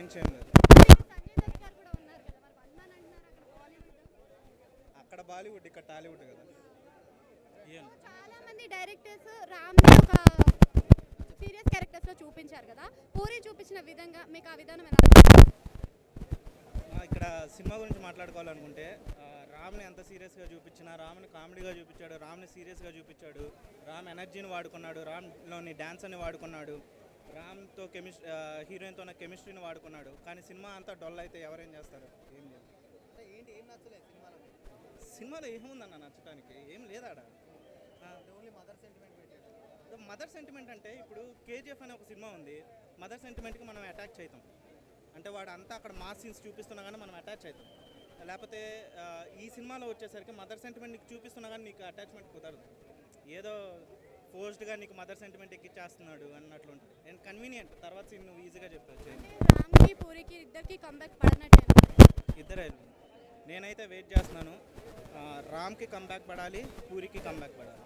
మించి ఏం లేదు. అక్కడ బాలీవుడ్, ఇక్కడ టాలీవుడ్ కదా. చాలా మంది డైరెక్టర్స్ రామ్ ఒక సీరియస్ క్యారెక్టర్స్ లో చూపించారు కదా, పూరి చూపించిన విధంగా మీకు ఆ విధానం ఎలా ఇక్కడ సినిమా గురించి మాట్లాడుకోవాలనుకుంటే రామ్ని ఎంత సీరియస్గా చూపించినా, రామ్ని కామెడీగా చూపించాడు, రామ్ని సీరియస్గా చూపించాడు, రామ్ ఎనర్జీని వాడుకున్నాడు, రామ్లోని డ్యాన్స్ అని వాడుకున్నాడు, రామ్తో హీరోయిన్తో ఉన్న కెమిస్ట్రీని వాడుకున్నాడు. కానీ సినిమా అంతా డొల్ అయితే ఎవరేం చేస్తారు? ఏం లేదు. సినిమాలో ఏముందన్న నచ్చడానికి? ఏం లేదాడ. మదర్ సెంటిమెంట్ అంటే ఇప్పుడు కేజీఎఫ్ అనే ఒక సినిమా ఉంది, మదర్ సెంటిమెంట్కి మనం అటాచ్ అవుతాం. అంటే వాడు అంతా అక్కడ మాస్ సీన్స్ చూపిస్తున్నా కానీ మనం అటాచ్ అవుతాం. లేకపోతే ఈ సినిమాలో వచ్చేసరికి మదర్ సెంటిమెంట్ నీకు చూపిస్తున్నా కానీ నీకు అటాచ్మెంట్ కుదరదు. ఏదో ఫోర్స్డ్గా నీకు మదర్ సెంటిమెంట్ ఎక్కిచ్చేస్తున్నాడు అన్నట్లు ఉంటుంది. And convenient. తర్వాత సీన్ నువ్వు ఈజీగా చెప్పచ్చు. రామ్కి పూరికి ఇద్దరికి కంబ్యాక్ పడనట్టే. ఇద్దరే. నేనైతే వెయిట్ చేస్తున్నాను. రామ్కి కంబ్యాక్ పడాలి, పూరికి కంబ్యాక్ పడాలి.